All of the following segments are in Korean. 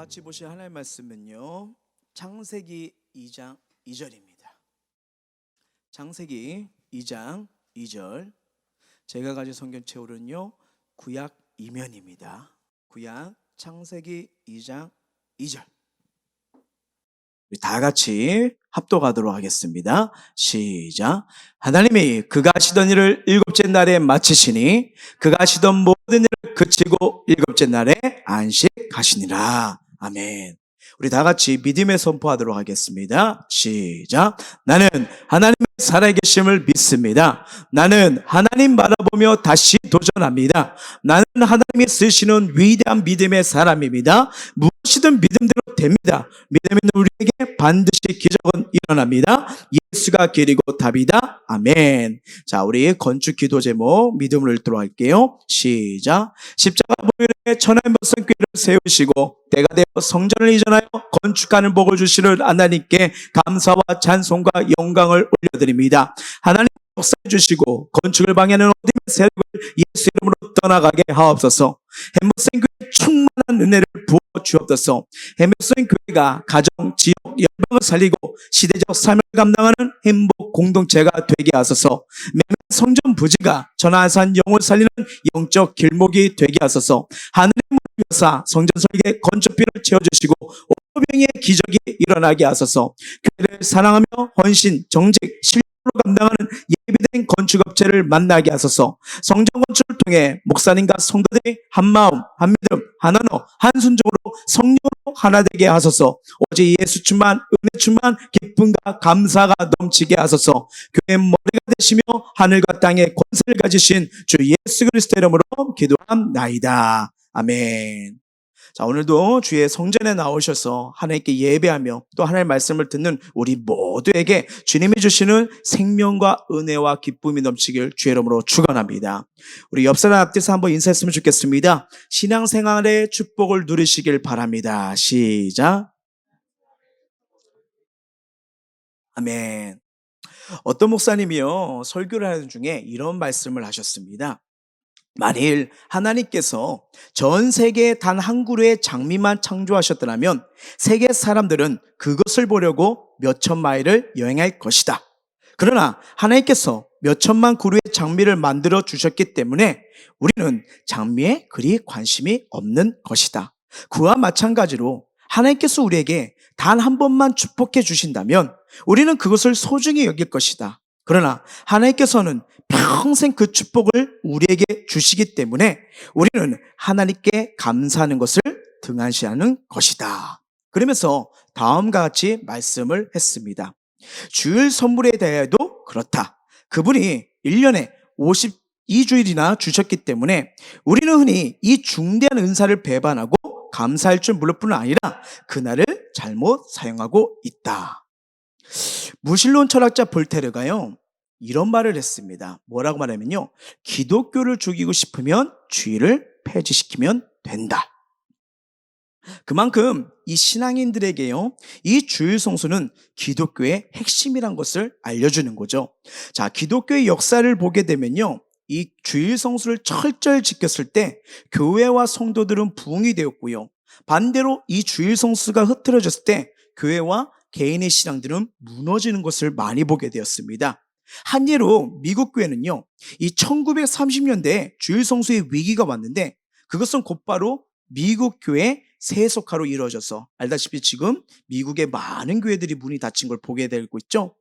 같이 보실 하나님의 말씀은요, 창세기 2장 2절입니다. 창세기 2장 2절. 제가 가진 성경책으로는요, 구약 이면입니다. 구약 창세기 2장 2절. 우리 다 같이 합독하도록 하겠습니다. 시작. 하나님이 그가 하시던 일을 일곱째 날에 마치시니 그가 하시던 모든 일을 그치고 일곱째 날에 안식하시니라. 아멘. 우리 다 같이 믿음의 선포하도록 하겠습니다. 시작. 나는 하나님의 살아계심을 믿습니다. 나는 하나님 바라보며 다시 도전합니다. 나는 하나님이 쓰시는 위대한 믿음의 사람입니다. 무엇이든 믿음대로 됩니다. 믿음 있는 우리에게 반드시 기적은 일어납니다. 예수가 길이고 답이다. 아멘. 자, 우리 건축 기도 제목 믿음을 읽도록 할게요. 시작. 십자가 보혈에 천하의 모든 꾀를 세우시고 때가 되어 성전을 이전하여 건축하는 복을 주시는 하나님께 감사와 찬송과 영광을 올려드립니다. 하나님 역사해 주시고 건축을 방해하는 어둠의 세력을 예수 이름으로 떠나가게 하옵소서. 햄버스인 교회 충만한 은혜를 부어 주옵소서. 햄버스인 교회가 가정, 지역, 열방을 살리고 시대적 삶을 감당하는 행복 공동체가 되게 하소서. 매매 성전 부지가 전하산 영을 살리는 영적 길목이 되게 하소서. 하늘의 문을 여사 성전 설계 건축비를 채워주시고 오병의 기적이 일어나게 하소서. 교회를 사랑하며 헌신, 정직, 신뢰로 감당하는 예비된 건축업체를 만나게 하소서. 성전 건축을 통해 목사님과 성도들이 한마음, 한믿음, 한언어, 한순종으로 성령으로 하나 되게 하소서. 오직 예수 충만, 은혜 충만, 기쁨과 감사가 넘치게 하소서. 교회의 머리가 되시며 하늘과 땅의 권세를 가지신 주 예수 그리스도 이름으로 기도합나이다. 아멘. 자, 오늘도 주의 성전에 나오셔서 하나님께 예배하며 또 하나님의 말씀을 듣는 우리 모두에게 주님이 주시는 생명과 은혜와 기쁨이 넘치길 주의 이름으로 축원합니다. 우리 옆 사람 앞에서 한번 인사했으면 좋겠습니다. 신앙생활의 축복을 누리시길 바랍니다. 시작. 아멘. 어떤 목사님이요, 설교를 하는 중에 이런 말씀을 하셨습니다. 만일 하나님께서 전 세계에 단 한 그루의 장미만 창조하셨더라면 세계 사람들은 그것을 보려고 몇천 마일을 여행할 것이다. 그러나 하나님께서 몇천만 그루의 장미를 만들어 주셨기 때문에 우리는 장미에 그리 관심이 없는 것이다. 그와 마찬가지로 하나님께서 우리에게 단 한 번만 축복해 주신다면 우리는 그것을 소중히 여길 것이다. 그러나 하나님께서는 평생 그 축복을 우리에게 주시기 때문에 우리는 하나님께 감사하는 것을 등한시하는 것이다. 그러면서 다음과 같이 말씀을 했습니다. 주일 선물에 대해도 그렇다. 그분이 1년에 52주일이나 주셨기 때문에 우리는 흔히 이 중대한 은사를 배반하고 감사할 줄 모를 뿐 아니라 그날을 잘못 사용하고 있다. 무신론 철학자 볼테르가요, 이런 말을 했습니다. 뭐라고 말하면요, 기독교를 죽이고 싶으면 주일을 폐지시키면 된다. 그만큼 이 신앙인들에게요, 이 주일 성수는 기독교의 핵심이란 것을 알려주는 거죠. 자, 기독교의 역사를 보게 되면요, 이 주일 성수를 철저히 지켰을 때 교회와 성도들은 부흥이 되었고요, 반대로 이 주일 성수가 흐트러졌을 때 교회와 개인의 신앙들은 무너지는 것을 많이 보게 되었습니다. 한 예로 미국 교회는요, 이 1930년대에 주일 성수의 위기가 왔는데 그것은 곧바로 미국 교회 세속화로 이루어져서 알다시피 지금 미국의 많은 교회들이 문이 닫힌 걸 보게 되고 있죠.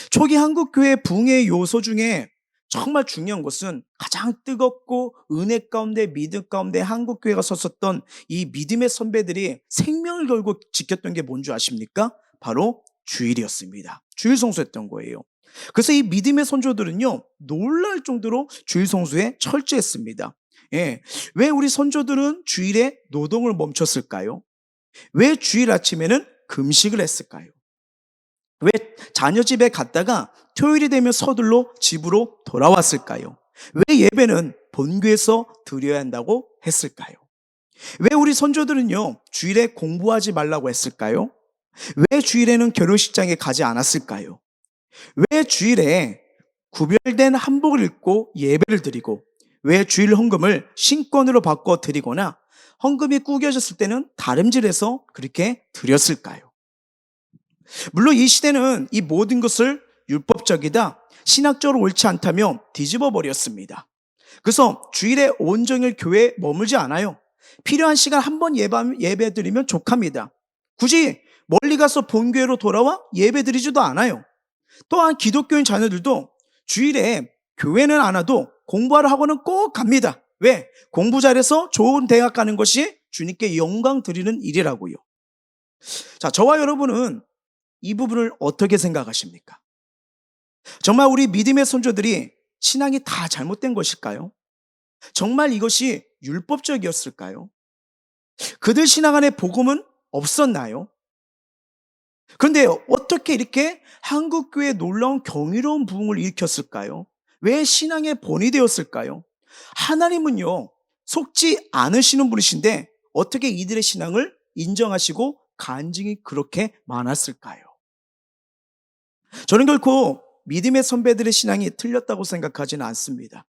초기 한국 교회 부흥의 요소 중에 정말 중요한 것은 가장 뜨겁고 은혜 가운데 믿음 가운데 한국 교회가 섰었던 이 믿음의 선배들이 생명을 걸고 지켰던 게 뭔지 아십니까? 바로 주일이었습니다. 주일 성수했던 거예요. 그래서 이 믿음의 선조들은요, 놀랄 정도로 주일 성수에 철저했습니다. 예. 왜 우리 선조들은 주일에 노동을 멈췄을까요? 왜 주일 아침에는 금식을 했을까요? 왜 자녀 집에 갔다가 토요일이 되면 서둘러 집으로 돌아왔을까요? 왜 예배는 본교에서 드려야 한다고 했을까요? 왜 우리 선조들은요, 주일에 공부하지 말라고 했을까요? 왜 주일에는 결혼식장에 가지 않았을까요? 왜 주일에 구별된 한복을 입고 예배를 드리고 왜 주일 헌금을 신권으로 바꿔 드리거나 헌금이 구겨졌을 때는 다름질해서 그렇게 드렸을까요? 물론 이 시대는 이 모든 것을 율법적이다, 신학적으로 옳지 않다며 뒤집어 버렸습니다. 그래서 주일에 온종일 교회에 머물지 않아요. 필요한 시간 한 번 예배 드리면 족합니다. 굳이 멀리 가서 본교회로 돌아와 예배 드리지도 않아요. 또한 기독교인 자녀들도 주일에 교회는 안 와도 공부하러 학원은 꼭 갑니다. 왜? 공부 잘해서 좋은 대학 가는 것이 주님께 영광 드리는 일이라고요. 자, 저와 여러분은 이 부분을 어떻게 생각하십니까? 정말 우리 믿음의 선조들이 신앙이 다 잘못된 것일까요? 정말 이것이 율법적이었을까요? 그들 신앙 안에 복음은 없었나요? 그런데 어떻게 이렇게 한국교회에 놀라운 경이로운 부흥을 일으켰을까요? 왜 신앙의 본이 되었을까요? 하나님은요, 속지 않으시는 분이신데 어떻게 이들의 신앙을 인정하시고 간증이 그렇게 많았을까요? 저는 결코 믿음의 선배들의 신앙이 틀렸다고 생각하지는 않습니다.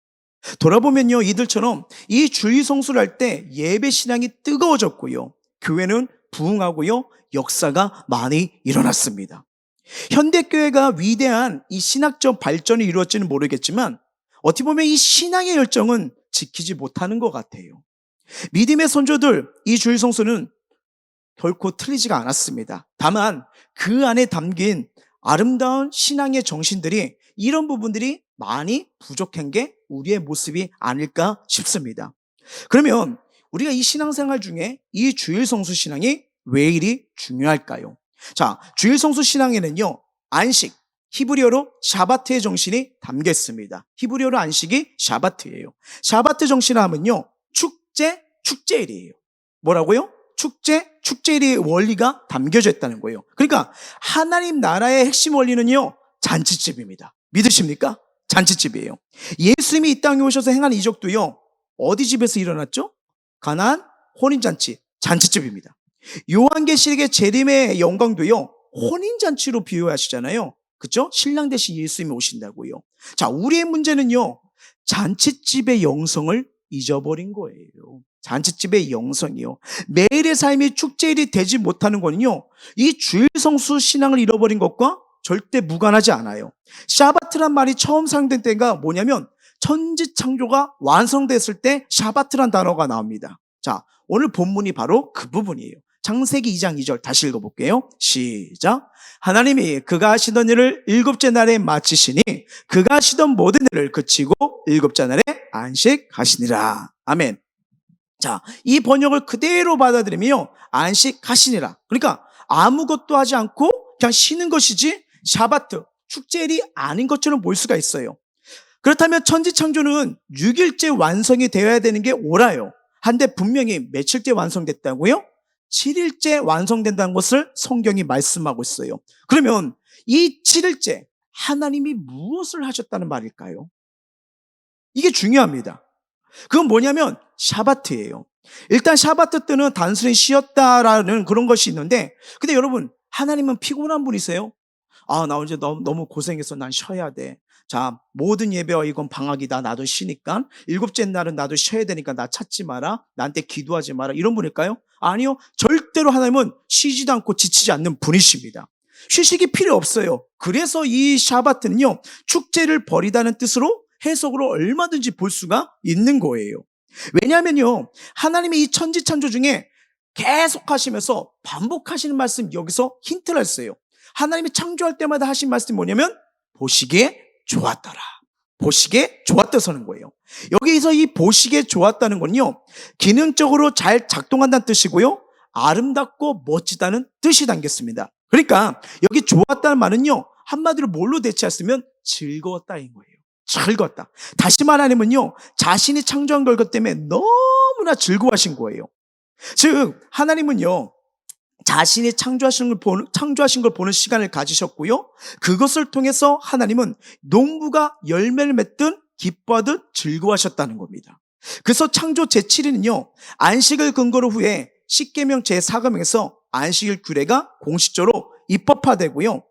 돌아보면요, 이들처럼 이 주일 성수를 할 때 예배 신앙이 뜨거워졌고요, 교회는 부흥하고요, 역사가 많이 일어났습니다. 현대교회가 위대한 이 신학적 발전이 이루어질지는 모르겠지만 어떻게 보면 이 신앙의 열정은 지키지 못하는 것 같아요. 믿음의 선조들, 이 주일 성수는 결코 틀리지가 않았습니다. 다만 그 안에 담긴 아름다운 신앙의 정신들이, 이런 부분들이 많이 부족한 게 우리의 모습이 아닐까 싶습니다. 그러면 우리가 이 신앙생활 중에 이 주일 성수 신앙이 왜 이리 중요할까요? 자, 주일 성수 신앙에는요, 안식, 히브리어로 샤바트의 정신이 담겨 있습니다. 히브리어로 안식이 샤바트예요. 샤바트 정신을 하면요, 축제일이에요. 뭐라고요? 축제일의 원리가 담겨져 있다는 거예요. 그러니까 하나님 나라의 핵심 원리는요, 잔치집입니다. 믿으십니까? 잔치집이에요. 예수님이 이 땅에 오셔서 행한 이적도요, 어디 집에서 일어났죠? 가나안 혼인잔치, 잔치집입니다. 요한계시록의 재림의 영광도요, 혼인잔치로 비유하시잖아요. 그렇죠? 신랑 대신 예수님이 오신다고요. 자, 우리의 문제는요, 잔치집의 영성을 잊어버린 거예요. 잔치집의 영성이요. 매일의 삶이 축제일이 되지 못하는 거는요, 이 주일 성수 신앙을 잃어버린 것과 절대 무관하지 않아요. 샤바트란 말이 처음 사용된 때가 뭐냐면 천지창조가 완성됐을 때 샤바트란 단어가 나옵니다. 자, 오늘 본문이 바로 그 부분이에요. 창세기 2장 2절 다시 읽어볼게요. 시작. 하나님이 그가 하시던 일을 일곱째 날에 마치시니 그가 하시던 모든 일을 그치고 일곱째 날에 안식하시니라. 아멘. 자, 이 번역을 그대로 받아들이면 안식하시니라. 그러니까 아무것도 하지 않고 그냥 쉬는 것이지 샤바트, 축제일이 아닌 것처럼 보일 수가 있어요. 그렇다면 천지창조는 6일째 완성이 되어야 되는 게 옳아요. 한데 분명히 며칠째 완성됐다고요? 7일째 완성된다는 것을 성경이 말씀하고 있어요. 그러면 이 7일째 하나님이 무엇을 하셨다는 말일까요? 이게 중요합니다. 그건 뭐냐면 샤바트예요. 일단 샤바트 때는 단순히 쉬었다라는 그런 것이 있는데, 근데 여러분, 하나님은 피곤한 분이세요? 아, 나 이제 너무 고생해서 난 쉬어야 돼. 자, 모든 예배와 이건 방학이다. 나도 쉬니까. 일곱째 날은 나도 쉬어야 되니까 나 찾지 마라. 나한테 기도하지 마라. 이런 분일까요? 아니요. 절대로 하나님은 쉬지도 않고 지치지 않는 분이십니다. 휴식이 필요 없어요. 그래서 이 샤바트는요, 축제를 버리다는 뜻으로 해석으로 얼마든지 볼 수가 있는 거예요. 왜냐하면요, 하나님이 이 천지창조 중에 계속 하시면서 반복하시는 말씀, 여기서 힌트를 했어요. 하나님이 창조할 때마다 하신 말씀이 뭐냐면 보시기에 좋았더라. 보시기에 좋았다서는 거예요. 여기서 이 보시기에 좋았다는 건요, 기능적으로 잘 작동한다는 뜻이고요, 아름답고 멋지다는 뜻이 담겼습니다. 그러니까 여기 좋았다는 말은요, 한마디로 뭘로 대체했으면 즐거웠다인 거예요. 즐거웠다. 다시 말하면요, 자신이 창조한 것 때문에 너무나 즐거워하신 거예요. 즉 하나님은요, 자신이 창조하신 걸 보는 시간을 가지셨고요, 그것을 통해서 하나님은 농부가 열매를 맺든 기뻐하듯 즐거워하셨다는 겁니다. 그래서 창조 제7일은요, 안식을 근거로 후에 십계명 제4계명에서 안식일 규례가 공식적으로 입법화되고요.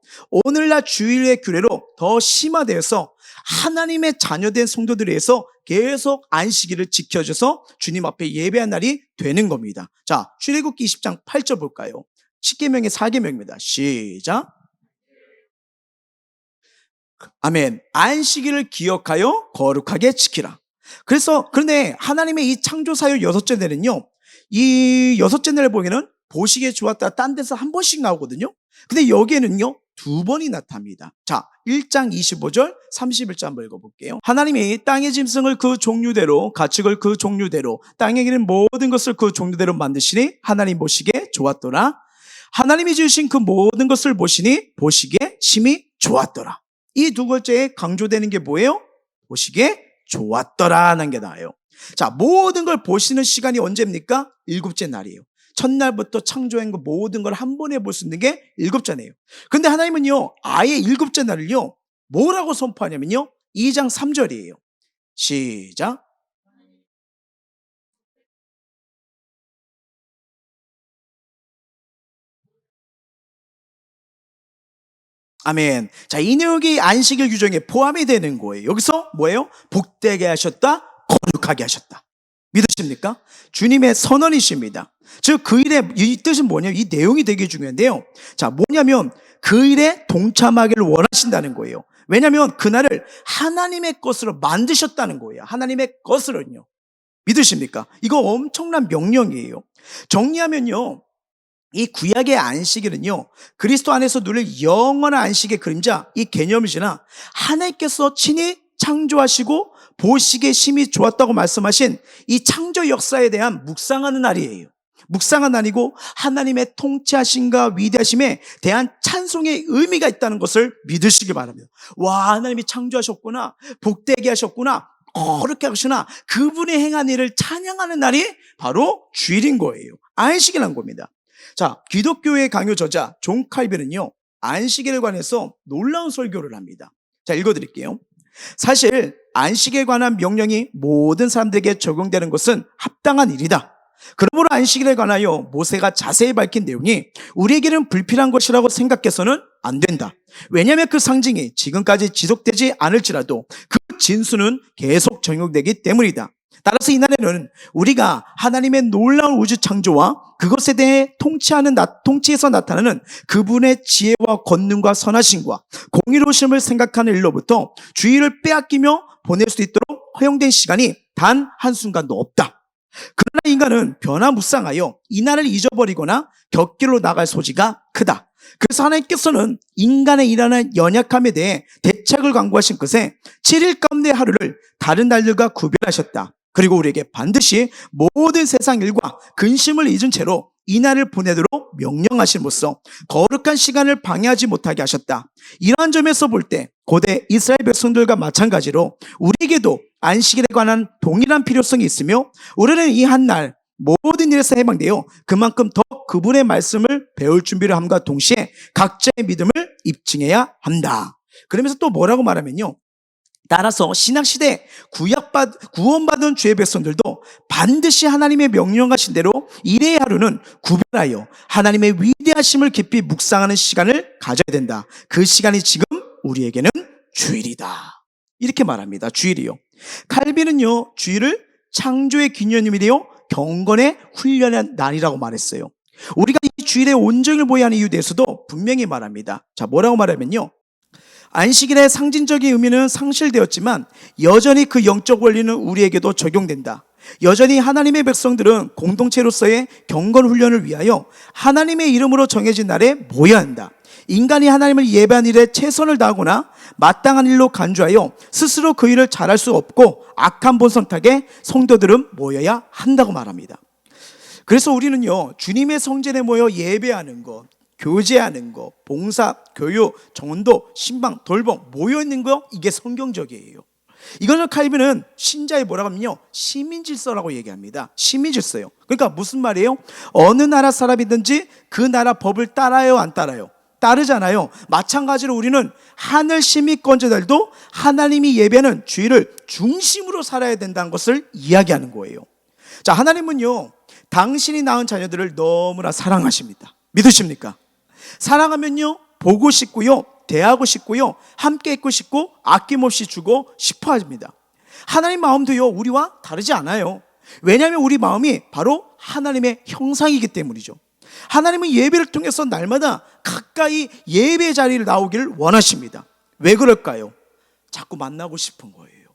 오늘날 주일의 규례로 더 심화되어서 하나님의 자녀된 성도들에 의해서 계속 안식일을 지켜줘서 주님 앞에 예배한 날이 되는 겁니다. 자, 출애굽기 20장 8절 볼까요? 10계명의 4계명입니다. 시작. 아멘. 안식일을 기억하여 거룩하게 지키라. 그런데 하나님의 이 창조 사역 6째 날은요, 이 6째 날을 보기에는 보시기에 좋았다 딴 데서 한 번씩 나오거든요. 근데 여기에는요 2번이 나타납니다. 자, 1장 25절 31절 한번 읽어볼게요. 하나님이 땅의 짐승을 그 종류대로, 가축을 그 종류대로, 땅에 기는 모든 것을 그 종류대로 만드시니 하나님 보시기에 좋았더라. 하나님이 지으신 그 모든 것을 보시니 보시기에 심히 좋았더라. 이 두 글자에 강조되는 게 뭐예요? 보시기에 좋았더라는 게 나와요. 자, 모든 걸 보시는 시간이 언제입니까? 7째 날이에요. 첫날부터 창조한 거 모든 걸 한 번에 볼 수 있는 게 7째네요. 근데 하나님은요, 아예 7째 날을요, 뭐라고 선포하냐면요, 2장 3절이에요. 시작. 아멘. 자, 이 내용이 안식일 규정에 포함이 되는 거예요. 여기서 뭐예요? 복되게 하셨다, 거룩하게 하셨다. 믿으십니까? 주님의 선언이십니다. 즉, 그 일의 이 뜻은 뭐냐면, 이 내용이 되게 중요한데요. 자, 뭐냐면 그 일에 동참하기를 원하신다는 거예요. 왜냐하면 그날을 하나님의 것으로 만드셨다는 거예요. 하나님의 것으로요. 믿으십니까? 이거 엄청난 명령이에요. 정리하면요, 이 구약의 안식일은요, 그리스도 안에서 누릴 영원한 안식의 그림자, 이 개념이시나 하나님께서 친히 창조하시고 보시기에 심히 좋았다고 말씀하신 이 창조 역사에 대한 묵상하는 날이에요. 묵상한 날이고 하나님의 통치하심과 위대하심에 대한 찬송의 의미가 있다는 것을 믿으시기 바랍니다. 와, 하나님이 창조하셨구나, 복되게 하셨구나, 그렇게 하시나, 그분의 행한 일을 찬양하는 날이 바로 주일인 거예요. 안식이라는 겁니다. 자, 기독교의 강요 저자 존 칼빈은요, 안식일에 관해서 놀라운 설교를 합니다. 자, 읽어드릴게요. 사실 안식에 관한 명령이 모든 사람들에게 적용되는 것은 합당한 일이다. 그러므로 안식일에 관하여 모세가 자세히 밝힌 내용이 우리에게는 불필요한 것이라고 생각해서는 안 된다. 왜냐하면 그 상징이 지금까지 지속되지 않을지라도 그 진수는 계속 적용되기 때문이다. 따라서 이날에는 우리가 하나님의 놀라운 우주 창조와 그것에 대해 통치에서 나타나는 그분의 지혜와 권능과 선하심과 공의로우심을 생각하는 일로부터 주의를 빼앗기며 보낼 수 있도록 허용된 시간이 단 한순간도 없다. 그러나 인간은 변화무쌍하여 이날을 잊어버리거나 곁길로 나갈 소지가 크다. 그래서 하나님께서는 인간의 일하는 연약함에 대해 대책을 강구하신 것에 7일 가운데 하루를 다른 날들과 구별하셨다. 그리고 우리에게 반드시 모든 세상 일과 근심을 잊은 채로 이날을 보내도록 명령하심으로써 거룩한 시간을 방해하지 못하게 하셨다. 이러한 점에서 볼 때 고대 이스라엘 백성들과 마찬가지로 우리에게도 안식일에 관한 동일한 필요성이 있으며 우리는 이 한 날 모든 일에서 해방되어 그만큼 더 그분의 말씀을 배울 준비를 함과 동시에 각자의 믿음을 입증해야 한다. 그러면서 또 뭐라고 말하면요, 따라서 신약시대 구원받은 주의 백성들도 반드시 하나님의 명령하신 대로 일의 하루는 구별하여 하나님의 위대하심을 깊이 묵상하는 시간을 가져야 된다. 그 시간이 지금 우리에게는 주일이다. 이렇게 말합니다. 주일이요. 칼빈은요, 주일을 창조의 기념일이요 경건의 훈련의 날이라고 말했어요. 우리가 이 주일의 온정을 보여야 하는 이유에 대해서도 분명히 말합니다. 자, 뭐라고 말하면요, 안식일의 상징적인 의미는 상실되었지만 여전히 그 영적 원리는 우리에게도 적용된다. 여전히 하나님의 백성들은 공동체로서의 경건 훈련을 위하여 하나님의 이름으로 정해진 날에 모여야 한다. 인간이 하나님을 예배한 일에 최선을 다하거나 마땅한 일로 간주하여 스스로 그 일을 잘할 수 없고 악한 본성 탓에 성도들은 모여야 한다고 말합니다. 그래서 우리는요, 주님의 성전에 모여 예배하는 것, 교제하는 거, 봉사, 교육, 전도, 신방, 돌봄 모여있는 거, 이게 성경적이에요. 이거는 칼빈은 신자의 뭐라고 하면요, 시민질서라고 얘기합니다. 시민질서요. 그러니까 무슨 말이에요? 어느 나라 사람이든지 그 나라 법을 따라요, 안 따라요? 따르잖아요. 마찬가지로 우리는 하늘 시민권자들도 하나님이 예배하는 주일을 중심으로 살아야 된다는 것을 이야기하는 거예요. 자, 하나님은요, 당신이 낳은 자녀들을 너무나 사랑하십니다. 믿으십니까? 사랑하면요 보고 싶고요, 대하고 싶고요, 함께 있고 싶고 아낌없이 주고 싶어 합니다. 하나님 마음도요 우리와 다르지 않아요. 왜냐하면 우리 마음이 바로 하나님의 형상이기 때문이죠. 하나님은 예배를 통해서 날마다 가까이 예배 자리를 나오기를 원하십니다. 왜 그럴까요? 자꾸 만나고 싶은 거예요.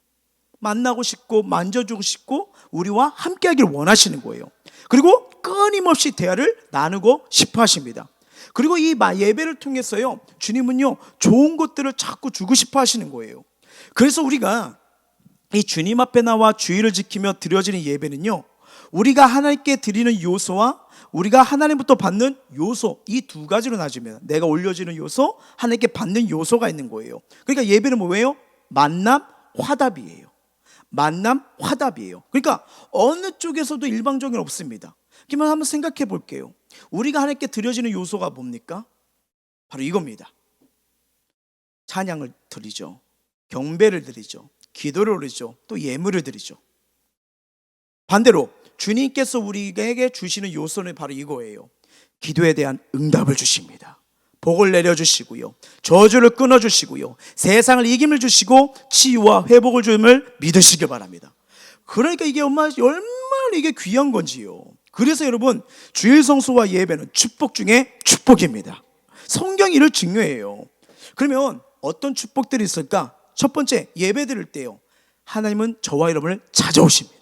만나고 싶고 만져주고 싶고 우리와 함께 하기를 원하시는 거예요. 그리고 끊임없이 대화를 나누고 싶어 하십니다. 그리고 이 예배를 통해서요 주님은요 좋은 것들을 자꾸 주고 싶어 하시는 거예요. 그래서 우리가 이 주님 앞에 나와 주의를 지키며 드려지는 예배는요 우리가 하나님께 드리는 요소와 우리가 하나님부터 받는 요소, 이 두 가지로 나눠집니다. 내가 올려지는 요소, 하나님께 받는 요소가 있는 거예요. 그러니까 예배는 뭐예요? 만남, 화답이에요. 만남, 화답이에요. 그러니까 어느 쪽에서도 일방적인 없습니다. 그러면 한번 생각해 볼게요. 우리가 하나님께 드려지는 요소가 뭡니까? 바로 이겁니다. 찬양을 드리죠. 경배를 드리죠. 기도를 드리죠. 또 예물을 드리죠. 반대로 주님께서 우리에게 주시는 요소는 바로 이거예요. 기도에 대한 응답을 주십니다. 복을 내려주시고요, 저주를 끊어주시고요, 세상을 이김을 주시고 치유와 회복을 줌을 믿으시길 바랍니다. 그러니까 이게 얼마나 이게 귀한 건지요. 그래서 여러분 주일 성수와 예배는 축복 중에 축복입니다. 성경이 이를 증거해요. 그러면 어떤 축복들이 있을까? 첫 번째, 예배 드릴 때요 하나님은 저와 여러분을 찾아오십니다.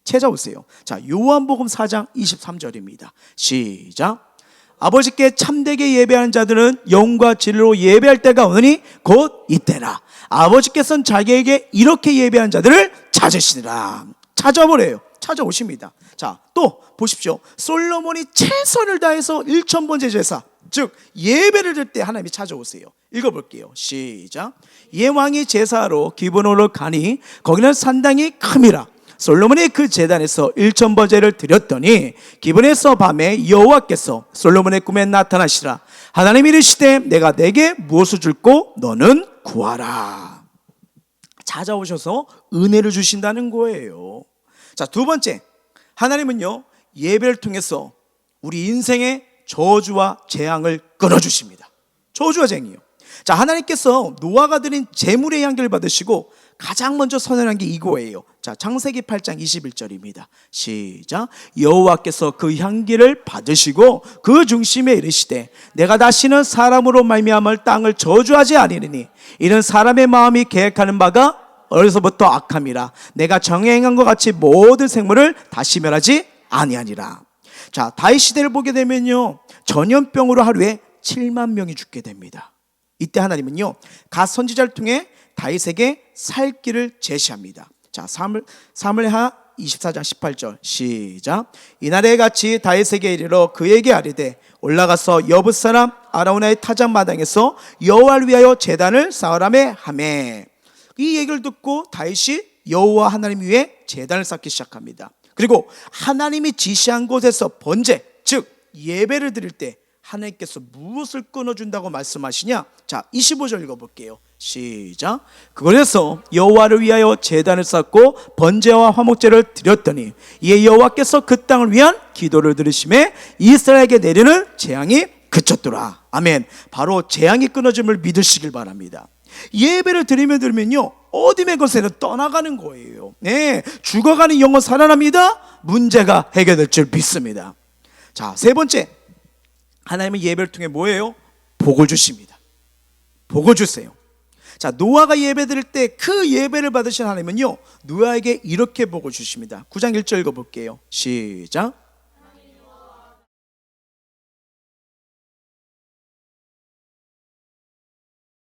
찾아오세요. 자, 요한복음 4장 23절입니다. 시작. 아버지께 참되게 예배하는 자들은 영과 진리로 예배할 때가 오느니 곧 이때라. 아버지께서는 자기에게 이렇게 예배하는 자들을 찾으시니라. 찾아버려요. 찾아오십니다. 자, 또 보십시오. 솔로몬이 최선을 다해서 1000번째 제사, 즉 예배를 드릴 때 하나님이 찾아오세요. 읽어볼게요. 시작. 예왕이 제사로 기브론으로 가니 거기는 산당이 큼이라. 솔로몬이 그 제단에서 1000번제를 드렸더니 기브론에서 밤에 여호와께서 솔로몬의 꿈에 나타나시라. 하나님이 이르시되 내가 내게 무엇을 줄고 너는 구하라. 찾아오셔서 은혜를 주신다는 거예요. 자, 두 번째, 하나님은요 예배를 통해서 우리 인생의 저주와 재앙을 끊어주십니다. 저주와 재앙이요. 자, 하나님께서 노아가 드린 제물의 향기를 받으시고 가장 먼저 선언한 게 이거예요. 자, 창세기 8장 21절입니다. 시작. 여호와께서 그 향기를 받으시고 그 중심에 이르시되 내가 다시는 사람으로 말미암을 땅을 저주하지 아니하리니 이는 사람의 마음이 계획하는 바가 어려서부터 악함이라. 내가 정행한 것 같이 모든 생물을 다시 멸하지 아니하니라. 자, 다윗 시대를 보게 되면요 전염병으로 하루에 7만 명이 죽게 됩니다. 이때 하나님은요 갓 선지자를 통해 다윗에게 살 길을 제시합니다. 자, 사무엘하 24장 18절 시작. 이날에 같이 다윗에게 이르러 그에게 아뢰되 올라가서 여붓 사람 아라우나의 타작 마당에서 여호와를 위하여 제단을 쌓으라매 하매. 이 얘기를 듣고 다윗이 여호와 하나님 위에 제단을 쌓기 시작합니다. 그리고 하나님이 지시한 곳에서 번제, 즉 예배를 드릴 때 하나님께서 무엇을 끊어준다고 말씀하시냐? 자, 25절 읽어볼게요. 시작. 그곳에서 여호와를 위하여 제단을 쌓고 번제와 화목제를 드렸더니 이에 여호와께서 그 땅을 위한 기도를 들으심에 이스라엘에게 내리는 재앙이 그쳤더라. 아멘. 바로 재앙이 끊어짐을 믿으시길 바랍니다. 예배를 드리면요 어둠의 것에는 떠나가는 거예요. 네, 죽어가는 영혼 살아납니다. 문제가 해결될 줄 믿습니다. 자, 세 번째, 하나님은 예배를 통해 뭐예요? 복을 주십니다. 복을 주세요. 자, 노아가 예배 드릴 때 그 예배를 받으신 하나님은요 노아에게 이렇게 복을 주십니다. 9장 1절 읽어볼게요. 시작.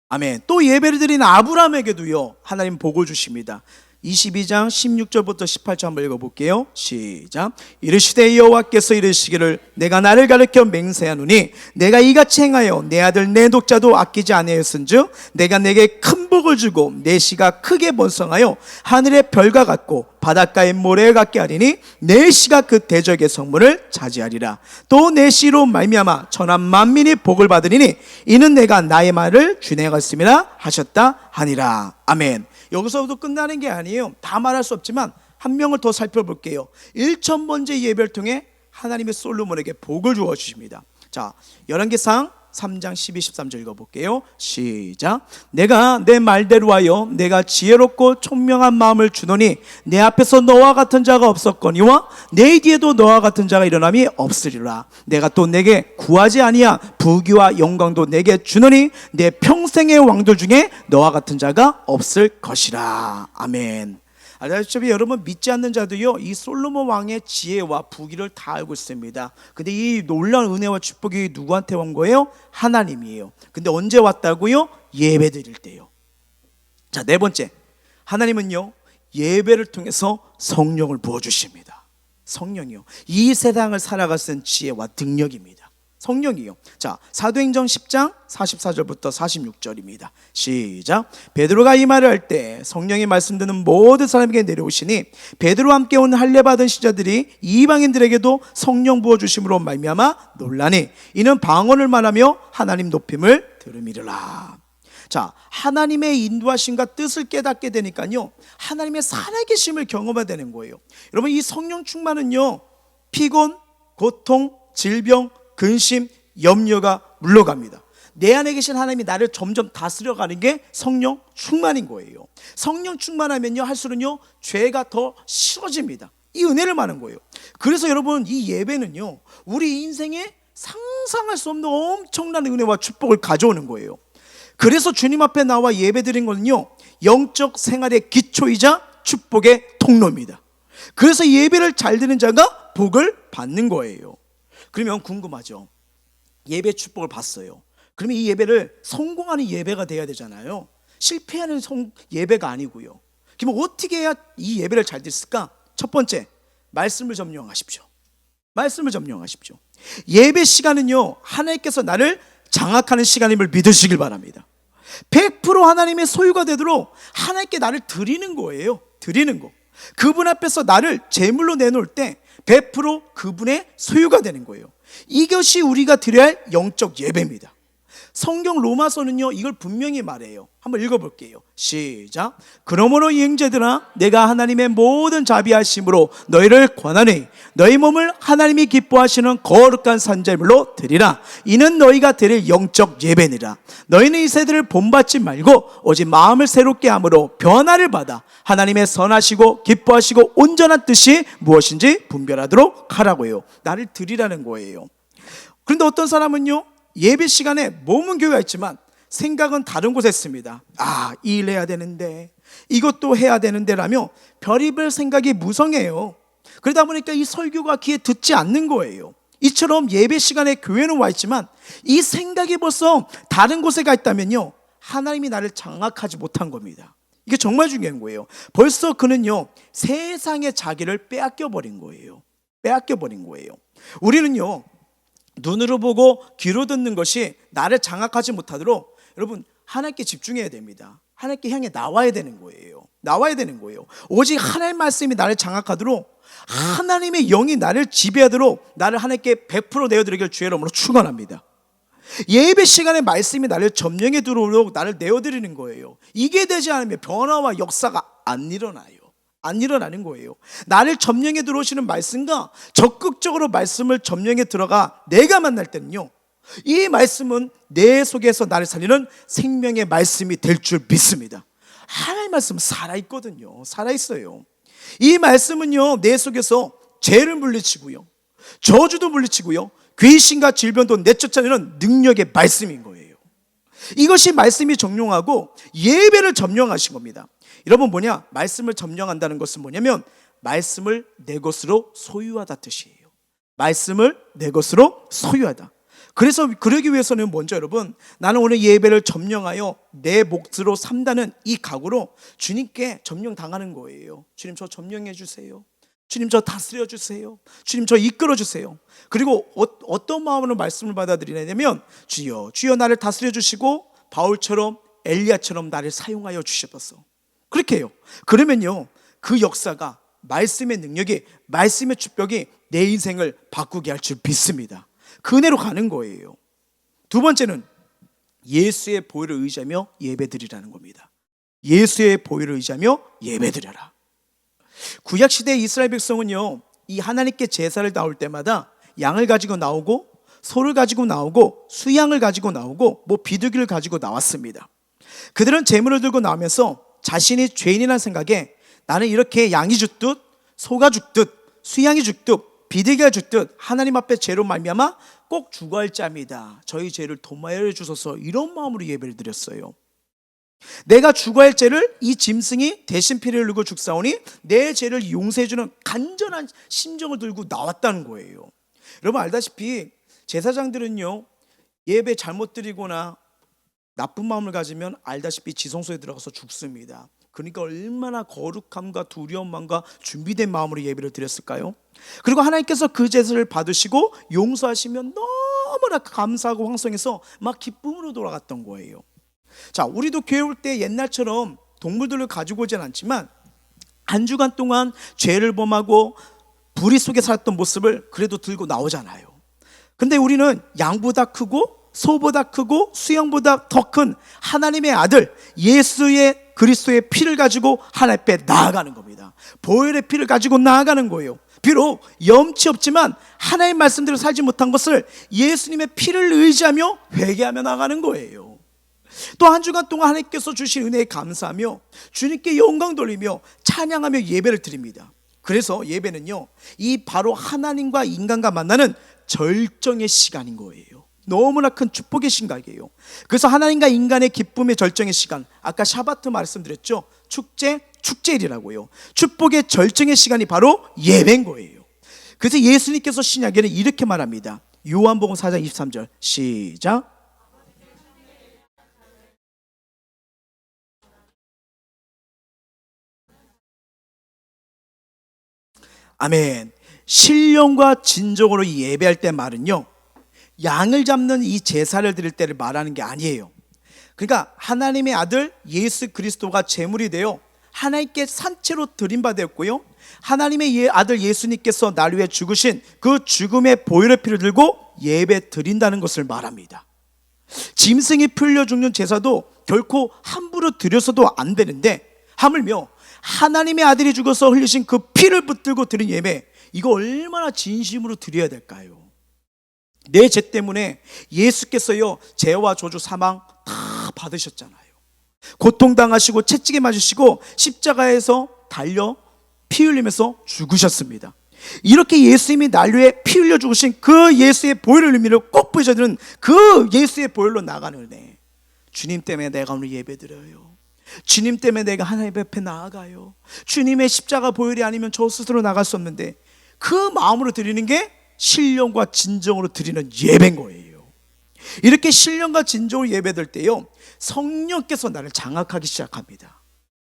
아멘. 또 예배를 드린 아브라함에게도요 하나님 복을 주십니다. 22장 16절부터 18절 한번 읽어볼게요. 시작. 이르시되 여호와께서 이르시기를 내가 나를 가르쳐 맹세하노니 내가 이같이 행하여 내 아들 내 독자도 아끼지 아니하였은즉 내가 내게 큰 복을 주고 내 씨가 크게 번성하여 하늘의 별과 같고 바닷가의 모래 같게 하리니 내 씨가 그 대적의 성문을 차지하리라. 또 내 씨로 말미암아 천한 만민이 복을 받으리니 이는 내가 나의 말을 준행하였음이라 하셨다 하니라. 아멘. 여기서도 끝나는 게 아니에요. 다 말할 수 없지만 한 명을 더 살펴볼게요. 1000번째 예배를 통해 하나님의 솔로몬에게 복을 주어 주십니다. 자, 열왕기상 3장 12, 13절 읽어볼게요. 시작. 내가 내 말대로 하여 내가 지혜롭고 총명한 마음을 주노니 내 앞에서 너와 같은 자가 없었거니와 내 뒤에도 너와 같은 자가 일어남이 없으리라. 내가 또 내게 구하지 아니한 부귀와 영광도 내게 주노니 내 평생의 왕들 중에 너와 같은 자가 없을 것이라. 아멘. 아시다시피 여러분, 믿지 않는 자도요 이 솔로몬 왕의 지혜와 부귀를 다 알고 있습니다. 근데 이 놀라운 은혜와 축복이 누구한테 온 거예요? 하나님이에요. 근데 언제 왔다고요? 예배 드릴 때요. 자, 네 번째, 하나님은요 예배를 통해서 성령을 부어주십니다. 성령이요, 이 세상을 살아갈 수 있는 지혜와 능력입니다. 성령이요. 자, 사도행전 10장 44절부터 46절입니다. 시작. 베드로가 이 말을 할 때 성령이 말씀 듣는 모든 사람에게 내려오시니 베드로와 함께 온 할례 받은 신자들이 이방인들에게도 성령 부어 주심으로 말미암아 놀라니 이는 방언을 말하며 하나님 높임을 들음이라. 자, 하나님의 인도하심과 뜻을 깨닫게 되니까요 하나님의 살아계심을 경험하게 되는 거예요. 여러분, 이 성령 충만은요 피곤, 고통, 질병, 근심, 염려가 물러갑니다. 내 안에 계신 하나님이 나를 점점 다스려가는 게 성령 충만인 거예요. 성령 충만하면요 할수록요 죄가 더 싫어집니다. 이 은혜를 말하는 거예요. 그래서 여러분, 이 예배는요 우리 인생에 상상할 수 없는 엄청난 은혜와 축복을 가져오는 거예요. 그래서 주님 앞에 나와 예배 드린 거는요 영적 생활의 기초이자 축복의 통로입니다. 그래서 예배를 잘 드는 자가 복을 받는 거예요. 그러면 궁금하죠. 예배 축복을 받았어요. 그러면 이 예배를 성공하는 예배가 돼야 되잖아요. 실패하는 예배가 아니고요. 그러면 어떻게 해야 이 예배를 잘 드릴까? 첫 번째, 말씀을 점령하십시오. 말씀을 점령하십시오. 예배 시간은요 하나님께서 나를 장악하는 시간임을 믿으시길 바랍니다. 100% 하나님의 소유가 되도록 하나님께 나를 드리는 거예요. 드리는 거. 그분 앞에서 나를 제물로 내놓을 때 100% 그분의 소유가 되는 거예요. 이것이 우리가 드려야 할 영적 예배입니다. 성경 로마서는요 이걸 분명히 말해요. 한번 읽어볼게요. 시작. 그러므로 이 형제들아, 내가 하나님의 모든 자비하심으로 너희를 권하니 너희 몸을 하나님이 기뻐하시는 거룩한 산제물로 드리라. 이는 너희가 드릴 영적 예배니라. 너희는 이 세대를 본받지 말고 오직 마음을 새롭게 함으로 변화를 받아 하나님의 선하시고 기뻐하시고 온전한 뜻이 무엇인지 분별하도록 하라고요. 나를 드리라는 거예요. 그런데 어떤 사람은요 예배 시간에 몸은 교회에 있지만 생각은 다른 곳에 있습니다. 이 일 해야 되는데 이것도 해야 되는데 라며 별의별 생각이 무성해요. 그러다 보니까 이 설교가 귀에 듣지 않는 거예요. 이처럼 예배 시간에 교회는 와 있지만 이 생각이 벌써 다른 곳에 가 있다면요 하나님이 나를 장악하지 못한 겁니다. 이게 정말 중요한 거예요. 벌써 그는요 세상의 자기를 빼앗겨 버린 거예요. 빼앗겨 버린 거예요. 우리는요 눈으로 보고 귀로 듣는 것이 나를 장악하지 못하도록 여러분 하나님께 집중해야 됩니다. 하나님께 향해 나와야 되는 거예요. 나와야 되는 거예요. 오직 하나님의 말씀이 나를 장악하도록 하나님의 영이 나를 지배하도록 나를 하나님께 100% 내어드리길 주의 이름으로 축원합니다. 예배 시간에 말씀이 나를 점령해 들어오도록 나를 내어드리는 거예요. 이게 되지 않으면 변화와 역사가 안 일어나요. 안 일어나는 거예요. 나를 점령해 들어오시는 말씀과 적극적으로 말씀을 점령해 들어가 내가 만날 때는요 이 말씀은 내 속에서 나를 살리는 생명의 말씀이 될 줄 믿습니다. 하나님의 말씀은 살아있거든요. 살아있어요. 이 말씀은요 내 속에서 죄를 물리치고요 저주도 물리치고요 귀신과 질병도 내쫓아내는 능력의 말씀인 거예요. 이것이 말씀이 정령하고 예배를 점령하신 겁니다. 여러분 말씀을 점령한다는 것은 뭐냐면 말씀을 내 것으로 소유하다 뜻이에요. 말씀을 내 것으로 소유하다. 그래서 그러기 위해서는 먼저 여러분 나는 오늘 예배를 점령하여 내 몫으로 삼다는 이 각오로 주님께 점령당하는 거예요. 주님 저 점령해 주세요. 주님 저 다스려 주세요. 주님 저 이끌어 주세요. 그리고 어떤 마음으로 말씀을 받아들이냐면 주여 주여 나를 다스려 주시고 바울처럼 엘리야처럼 나를 사용하여 주셔서 그렇게 해요. 그러면요 그 역사가 말씀의 능력이 말씀의 축복이 내 인생을 바꾸게 할 줄 믿습니다. 그 은혜로 가는 거예요. 두 번째는 예수의 보혈을 의지하며 예배드리라는 겁니다. 예수의 보혈을 의지하며 예배드려라. 구약시대 이스라엘 백성은요 이 하나님께 제사를 나올 때마다 양을 가지고 나오고 소를 가지고 나오고 수양을 가지고 나오고 뭐 비둘기를 가지고 나왔습니다. 그들은 제물을 들고 나오면서 자신이 죄인이라는 생각에 나는 이렇게 양이 죽듯 소가 죽듯 수양이 죽듯 비둘기가 죽듯 하나님 앞에 죄로 말미암아 꼭 죽어야 할 자입니다. 저희 죄를 도마여 주소서, 이런 마음으로 예배를 드렸어요. 내가 죽어야 할 죄를 이 짐승이 대신 피를 흘리고 죽사오니 내 죄를 용서해 주는 간절한 심정을 들고 나왔다는 거예요. 여러분 알다시피 제사장들은요, 예배 잘못 드리거나 나쁜 마음을 가지면 알다시피 지성소에 들어가서 죽습니다. 그러니까 얼마나 거룩함과 두려움과 준비된 마음으로 예배를 드렸을까요? 그리고 하나님께서 그 제사를 받으시고 용서하시면 너무나 감사하고 황송해서 막 기쁨으로 돌아갔던 거예요. 자, 우리도 교회 올 때 옛날처럼 동물들을 가지고 오진 않지만 한 주간 동안 죄를 범하고 불의 속에 살았던 모습을 그래도 들고 나오잖아요. 근데 우리는 양보다 크고 소보다 크고 수양보다 더 큰 하나님의 아들 예수의 그리스도의 피를 가지고 하나님 앞에 나아가는 겁니다. 보혈의 피를 가지고 나아가는 거예요. 비록 염치 없지만 하나님의 말씀대로 살지 못한 것을 예수님의 피를 의지하며 회개하며 나가는 거예요. 또 한 주간 동안 하나님께서 주신 은혜에 감사하며 주님께 영광 돌리며 찬양하며 예배를 드립니다. 그래서 예배는요, 이 바로 하나님과 인간과 만나는 절정의 시간인 거예요. 너무나 큰 축복의 시간이에요. 그래서 하나님과 인간의 기쁨의 절정의 시간, 아까 샤바트 말씀드렸죠. 축제일이라고요. 축복의 절정의 시간이 바로 예배인 거예요. 그래서 예수님께서 신약에는 이렇게 말합니다. 요한복음 4장 23절 시작. 아멘. 신령과 진정으로 예배할 때 말은요, 양을 잡는 이 제사를 드릴 때를 말하는 게 아니에요. 그러니까 하나님의 아들 예수 그리스도가 제물이 되어 하나님께 산채로 드림받았고요, 하나님의 아들 예수님께서 날 위해 죽으신 그 죽음의 보혈의 피를 들고 예배 드린다는 것을 말합니다. 짐승이 풀려 죽는 제사도 결코 함부로 드려서도 안 되는데, 하물며 하나님의 아들이 죽어서 흘리신 그 피를 붙들고 드린 예배, 이거 얼마나 진심으로 드려야 될까요? 내 죄 때문에 예수께서요, 죄와 저주 사망 다 받으셨잖아요. 고통당하시고 채찍에 맞으시고 십자가에서 달려 피 흘리면서 죽으셨습니다. 이렇게 예수님이 난류에 피 흘려 죽으신 그 예수의 보혈의 의미를 꼭 보여주는 그 예수의 보혈로 나가는 은혜, 주님 때문에 내가 오늘 예배드려요. 주님 때문에 내가 하나님 앞에 나아가요. 주님의 십자가 보혈이 아니면 저 스스로 나갈 수 없는데, 그 마음으로 드리는 게 신령과 진정으로 드리는 예배인 거예요. 이렇게 신령과 진정으로 예배될 때요, 성령께서 나를 장악하기 시작합니다.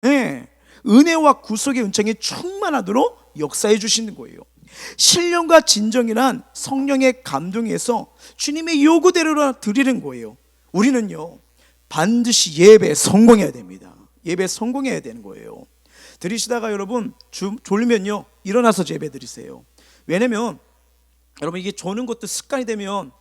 네, 은혜와 구속의 은총이 충만하도록 역사해 주시는 거예요. 신령과 진정이란 성령의 감동에서 주님의 요구대로 드리는 거예요. 우리는요, 반드시 예배에 성공해야 됩니다. 예배에 성공해야 되는 거예요. 드리시다가 여러분 졸면요, 일어나서 예배 드리세요. 왜냐면 여러분, 이게 조는 것도 습관이 되면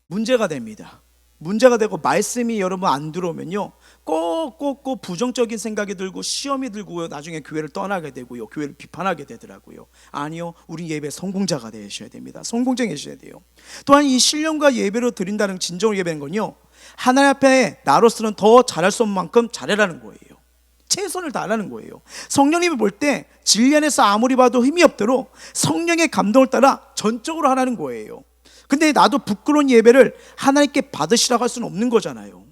문제가 됩니다. 문제가 되고 말씀이 여러분 안 들어오면요, 꼭 부정적인 생각이 들고 시험이 들고 나중에 교회를 떠나게 되고요, 교회를 비판하게 되더라고요. 아니요, 우리 예배 성공자가 되셔야 됩니다. 성공자 되셔야 돼요. 또한 이 신령과 예배로 드린다는 진정으로 예배는 건요, 하나님 앞에 나로서는 더 잘할 수 없는 만큼 잘해라는 거예요. 최선을 다하라는 거예요. 성령님이 볼 때 진리 안에서 아무리 봐도 힘이 없도록 성령의 감동을 따라 전적으로 하라는 거예요. 근데 나도 부끄러운 예배를 하나님께 받으시라고 할 수는 없는 거잖아요.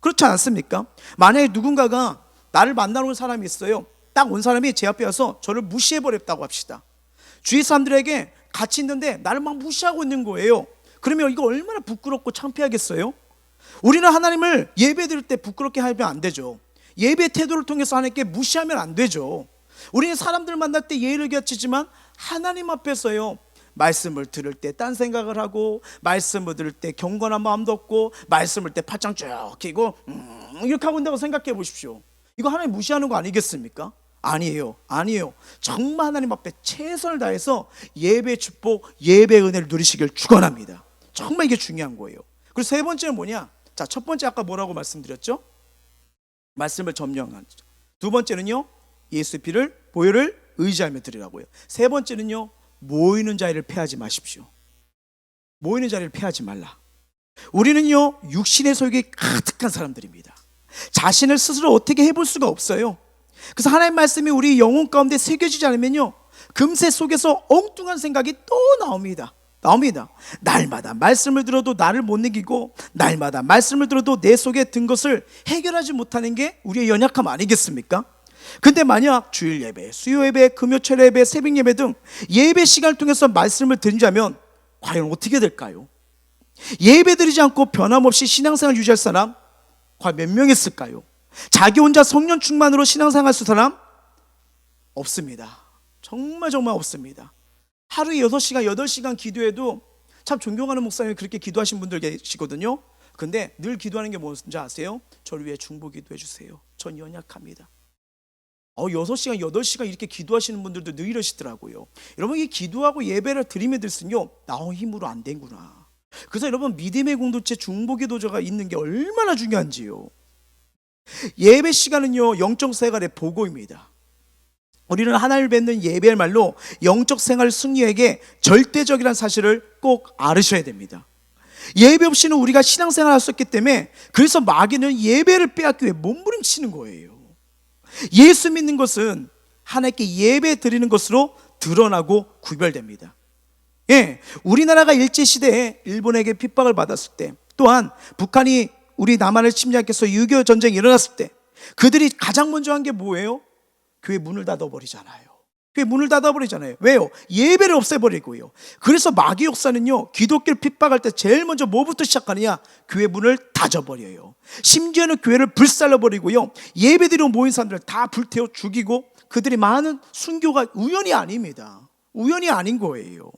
그렇지 않습니까? 만약에 누군가가 나를 만나러 온 사람이 있어요. 딱 온 사람이 제 앞에 와서 저를 무시해버렸다고 합시다. 주위 사람들에게 같이 있는데 나를 막 무시하고 있는 거예요. 그러면 이거 얼마나 부끄럽고 창피하겠어요? 우리는 하나님을 예배 드릴 때 부끄럽게 하면 안 되죠. 예배 태도를 통해서 하나님께 무시하면 안 되죠. 우리는 사람들 만날 때 예의를 갖추지만 하나님 앞에서요, 말씀을 들을 때 딴 생각을 하고, 말씀을 들을 때 경건한 마음도 없고, 말씀을 때 팔짱 쭉 끼고 이렇게 하고 있다고 생각해 보십시오. 이거 하나님 무시하는 거 아니겠습니까? 아니에요. 정말 하나님 앞에 최선을 다해서 예배 축복, 예배 은혜를 누리시길 축원합니다. 정말 이게 중요한 거예요. 그리고 세 번째는 뭐냐? 자, 첫 번째 아까 뭐라고 말씀드렸죠? 말씀을 점령하는. 두 번째는요, 예수 피를 보혈을 의지하며 드리라고요. 세 번째는요, 모이는 자리를 패하지 마십시오. 모이는 자리를 패하지 말라. 우리는요 육신의 소욕이 가득한 사람들입니다. 자신을 스스로 어떻게 해볼 수가 없어요. 그래서 하나님의 말씀이 우리 영혼 가운데 새겨지지 않으면요 금세 속에서 엉뚱한 생각이 또 나옵니다. 날마다 말씀을 들어도 나를 못 이기고, 날마다 말씀을 들어도 내 속에 든 것을 해결하지 못하는 게 우리의 연약함 아니겠습니까? 근데 만약 주일 예배, 수요 예배, 금요철 예배, 새벽 예배 등 예배 시간을 통해서 말씀을 드리자면 과연 어떻게 될까요? 예배 드리지 않고 변함없이 신앙생활 유지할 사람 과연 몇 명 있을까요? 자기 혼자 성령 충만으로 신앙생활 할 사람 없습니다. 정말 없습니다. 하루에 6시간, 8시간 기도해도 참 존경하는 목사님이 그렇게 기도하신 분들 계시거든요. 근데 늘 기도하는 게 뭔지 아세요? 저를 위해 중보 기도해 주세요. 전 연약합니다. 6시간, 8시간 이렇게 기도하시는 분들도 늘 이러시더라고요. 여러분, 이 기도하고 예배를 드리면 들수록요 나 힘으로 안 되구나. 그래서 여러분, 믿음의 공동체 중보 기도자가 있는 게 얼마나 중요한지요. 예배 시간은요 영적 생활의 보고입니다. 우리는 하나님을 뵙는 예배의 말로 영적 생활 승리에게 절대적이라는 사실을 꼭 알으셔야 됩니다. 예배 없이는 우리가 신앙생활을 할 수 없기 때문에, 그래서 마귀는 예배를 빼앗기 위해 몸부림치는 거예요. 예수 믿는 것은 하나님께 예배 드리는 것으로 드러나고 구별됩니다. 우리나라가 일제시대에 일본에게 핍박을 받았을 때, 또한 북한이 우리 남한을 침략해서 6.25 전쟁이 일어났을 때 그들이 가장 먼저 한 게 뭐예요? 교회 문을 닫아버리잖아요. 왜요? 예배를 없애버리고요. 그래서 마귀 역사는요 기독교를 핍박할 때 제일 먼저 뭐부터 시작하느냐? 교회 문을 닫아버려요. 심지어는 교회를 불살라버리고요, 예배드리러 모인 사람들을 다 불태워 죽이고, 그들이 많은 순교가 우연이 아닙니다. 우연이 아닌 거예요.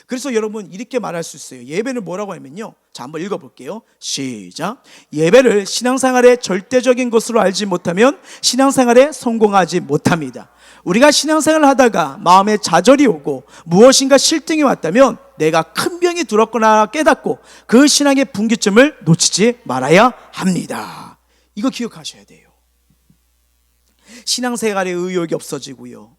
그래서 여러분, 이렇게 말할 수 있어요. 예배는 뭐라고 하면요, 자 한번 읽어볼게요. 시작. 예배를 신앙생활의 절대적인 것으로 알지 못하면 신앙생활에 성공하지 못합니다. 우리가 신앙생활을 하다가 마음에 좌절이 오고 무엇인가 실증이 왔다면 내가 큰 병이 들었거나 깨닫고 그 신앙의 분기점을 놓치지 말아야 합니다. 이거 기억하셔야 돼요. 신앙생활의 의욕이 없어지고요,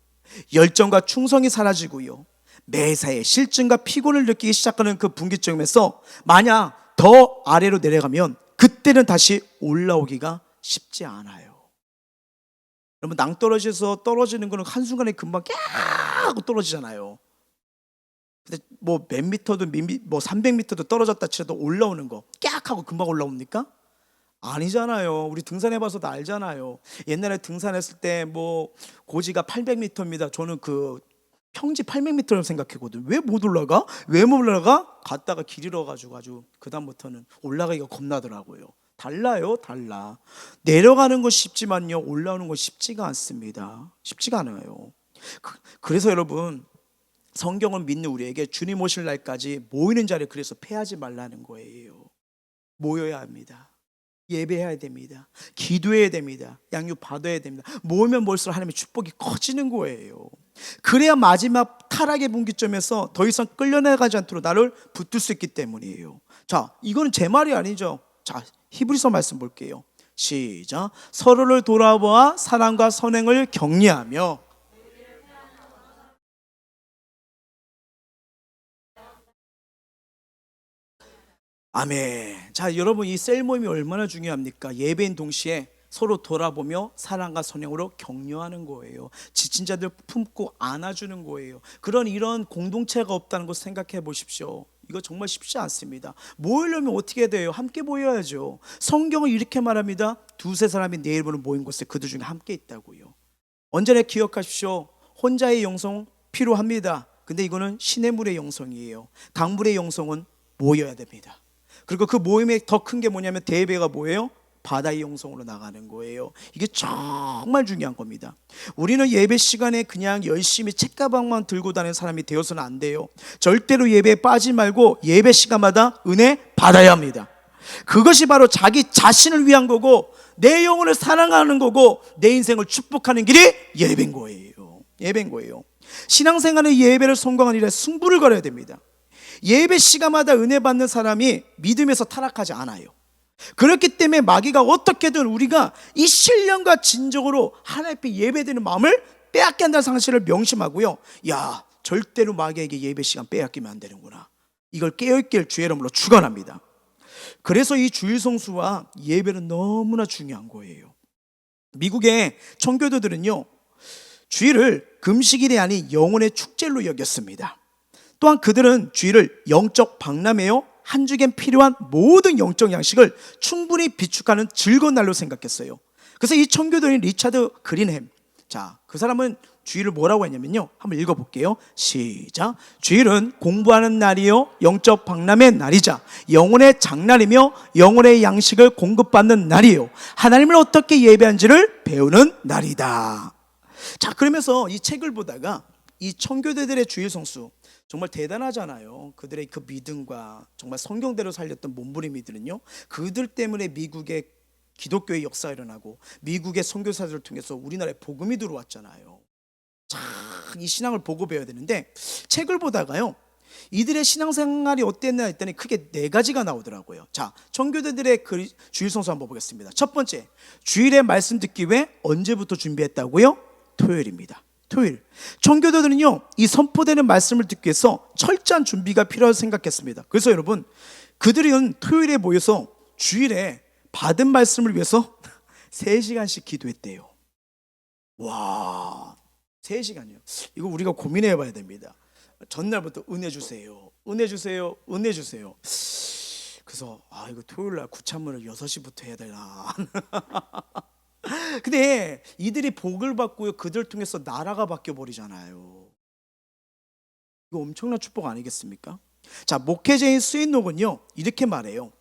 열정과 충성이 사라지고요, 매사에 실증과 피곤을 느끼기 시작하는 그 분기점에서 만약 더 아래로 내려가면 그때는 다시 올라오기가 쉽지 않아요. 여러분, 낭떠러지에서 떨어지는 거는 한순간에 금방 꺄 하고 떨어지잖아요. 근데 뭐 몇 미터든 뭐 300m도 떨어졌다 치더라도 올라오는 거 꺄 하고 금방 올라옵니까? 아니잖아요. 우리 등산해봐서 다 알잖아요. 옛날에 등산했을 때 뭐 고지가 800m입니다. 저는 그 평지 800m라고 생각했거든. 왜 못 올라가? 갔다가 길 잃어가지고 아주 그다음부터는 올라가기가 겁나더라고요. 달라. 내려가는 건 쉽지만요, 올라오는 건 쉽지가 않습니다. 쉽지가 않아요. 그래서 여러분, 성경을 믿는 우리에게 주님 오실 날까지 모이는 자리를 그래서 패하지 말라는 거예요. 모여야 합니다. 예배해야 됩니다. 기도해야 됩니다. 양육 받아야 됩니다. 모이면 모일수록 하나님의 축복이 커지는 거예요. 그래야 마지막 타락의 분기점에서 더 이상 끌려나가지 않도록 나를 붙들 수 있기 때문이에요. 자, 이거는 제 말이 아니죠. 자, 히브리서 말씀 볼게요. 시작. 서로를 돌아보아 사랑과 선행을 격려하며. 아멘. 자, 여러분, 이 셀 모임이 얼마나 중요합니까? 예배인 동시에 서로 돌아보며 사랑과 선행으로 격려하는 거예요. 지친 자들 품고 안아주는 거예요. 이런 공동체가 없다는 것 생각해 보십시오. 이거 정말 쉽지 않습니다. 모이려면 어떻게 돼요? 함께 모여야죠. 성경은 이렇게 말합니다. 두세 사람이 내 이름으로 모인 곳에 그들 중에 함께 있다고요. 언제나 기억하십시오. 혼자의 영성 필요합니다. 근데 이거는 시냇물의 영성이에요. 강물의 영성은 모여야 됩니다. 그리고 그 모임의 더 큰 게 뭐냐면 대배가 뭐예요? 바다의 영성으로 나가는 거예요. 이게 정말 중요한 겁니다. 우리는 예배 시간에 그냥 열심히 책가방만 들고 다니는 사람이 되어서는 안 돼요. 절대로 예배에 빠지지 말고 예배 시간마다 은혜 받아야 합니다. 그것이 바로 자기 자신을 위한 거고, 내 영혼을 사랑하는 거고, 내 인생을 축복하는 길이 예배인 거예요. 신앙생활의 예배를 성공하는 일에 승부를 걸어야 됩니다. 예배 시간마다 은혜 받는 사람이 믿음에서 타락하지 않아요. 그렇기 때문에 마귀가 어떻게든 우리가 이 신령과 진정으로 하나님 앞에 예배드리는 마음을 빼앗게 한다는 사실을 명심하고요, 야, 절대로 마귀에게 예배 시간 빼앗기면 안 되는구나. 이걸 깨어있길 주의 이름으로 축원합니다. 그래서 이 주일 성수와 예배는 너무나 중요한 거예요. 미국의 청교도들은요, 주일을 금식일이 아닌 영혼의 축제로 여겼습니다. 또한 그들은 주일을 영적 박람회요, 한 주간 필요한 모든 영적 양식을 충분히 비축하는 즐거운 날로 생각했어요. 그래서 이 청교도인 리차드 그린햄, 자, 그 사람은 주일을 뭐라고 했냐면요, 한번 읽어볼게요. 시작. 주일은 공부하는 날이요, 영적 박람회 날이자 영혼의 장날이며 영혼의 양식을 공급받는 날이요, 하나님을 어떻게 예배한지를 배우는 날이다. 자, 그러면서 이 책을 보다가 이 청교도들의 주일 성수 정말 대단하잖아요. 그들의 그 믿음과 정말 성경대로 살렸던 몸부림이들은요, 그들 때문에 미국의 기독교의 역사가 일어나고 미국의 선교사들을 통해서 우리나라에 복음이 들어왔잖아요. 참, 이 신앙을 보고 배워야 되는데, 책을 보다가요, 이들의 신앙생활이 어땠나 했더니 크게 4가지가 나오더라고요. 자, 청교도들의 주일 성수 한번 보겠습니다. 첫 번째, 주일에 말씀 듣기 위해 언제부터 준비했다고요? 토요일입니다. 토요일. 청교도들은요, 이 선포되는 말씀을 듣기 위해서 철저한 준비가 필요하다고 생각했습니다. 그래서 여러분, 그들은 토요일에 모여서 주일에 받은 말씀을 위해서 3시간씩 기도했대요. 와, 3시간이요. 이거 우리가 고민해 봐야 됩니다. 전날부터 은혜 주세요, 은혜 주세요, 은혜 주세요. 그래서 이거 토요일날 구찬문을 6시부터 해야 되나. 근데 이들이 복을 받고요, 그들 통해서 나라가 바뀌어 버리잖아요. 이거 엄청난 축복 아니겠습니까? 자, 목회자인 스윈녹은요, 이렇게 말해요.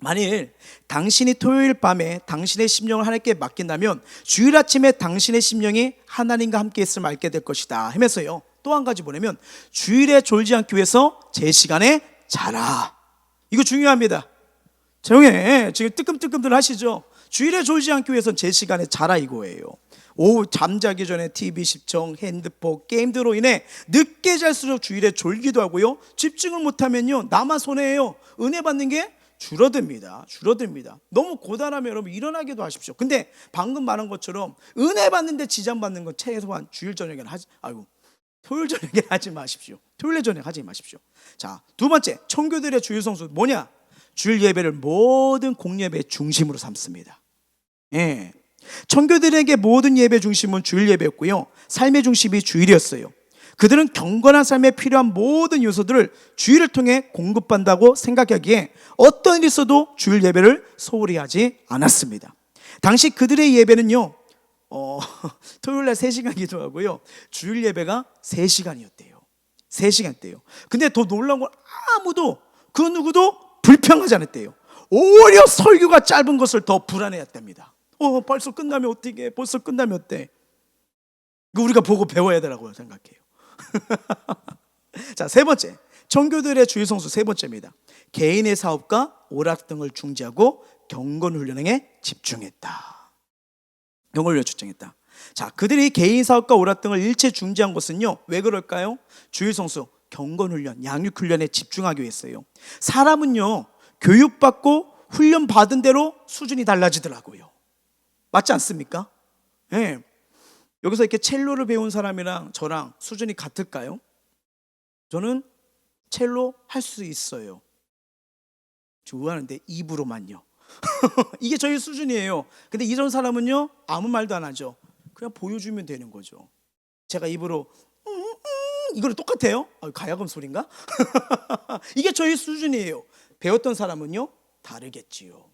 만일 당신이 토요일 밤에 당신의 심령을 하나님께 맡긴다면 주일 아침에 당신의 심령이 하나님과 함께 있음을 알게 될 것이다 하면서요, 또 한 가지 뭐냐면, 주일에 졸지 않기 위해서 제 시간에 자라. 이거 중요합니다. 조용해. 지금 뜨끔뜨끔들 하시죠? 주일에 졸지 않기 위해서는 제 시간에 자라 이거예요. 오후 잠자기 전에 TV 시청, 핸드폰, 게임들로 인해 늦게 잘수록 주일에 졸기도 하고요, 집중을 못하면요, 나만 손해예요. 은혜 받는 게 줄어듭니다. 너무 고단하면 여러분 일어나기도 하십시오. 근데 방금 말한 것처럼 은혜 받는데 지장 받는 건 최소한 주일 저녁에는 토요일 저녁에 하지 마십시오. 토요일 저녁에 하지 마십시오. 자, 두 번째, 청교도들의 주일 성수 뭐냐? 주일 예배를 모든 공예배의 중심으로 삼습니다. 예. 청교도들에게 모든 예배 중심은 주일 예배였고요, 삶의 중심이 주일이었어요. 그들은 경건한 삶에 필요한 모든 요소들을 주일을 통해 공급받는다고 생각하기에 어떤 일이 있어도 주일 예배를 소홀히 하지 않았습니다. 당시 그들의 예배는요, 토요일날 3시간 기도하고요, 주일 예배가 3시간이었대요. 3시간대요. 근데 더 놀라운 건 아무도, 그 누구도 불평하지 않았대요. 오히려 설교가 짧은 것을 더 불안해했답니다. 벌써 끝나면 어떻게, 벌써 끝나면 어때? 이거 우리가 보고 배워야 되라고 생각해요. 자, 세 번째, 청교도들의 주일 성수 세 번째입니다. 개인의 사업과 오락 등을 중지하고 경건 훈련에 집중했다. 경건 훈련에 집중했다. 자, 그들이 개인 사업과 오락 등을 일체 중지한 것은요, 왜 그럴까요? 주일 성수, 경건 훈련, 양육 훈련에 집중하기 위해서요. 사람은요, 교육받고 훈련 받은 대로 수준이 달라지더라고요. 맞지 않습니까? 네. 여기서 이렇게 첼로를 배운 사람이랑 저랑 수준이 같을까요? 저는 첼로 할 수 있어요. 좋아하는데 입으로만요. 이게 저희 수준이에요. 근데 이런 사람은요, 아무 말도 안 하죠. 그냥 보여주면 되는 거죠. 제가 입으로 이거랑 똑같아요? 가야금 소리인가? 이게 저희 수준이에요. 배웠던 사람은요, 다르겠지요.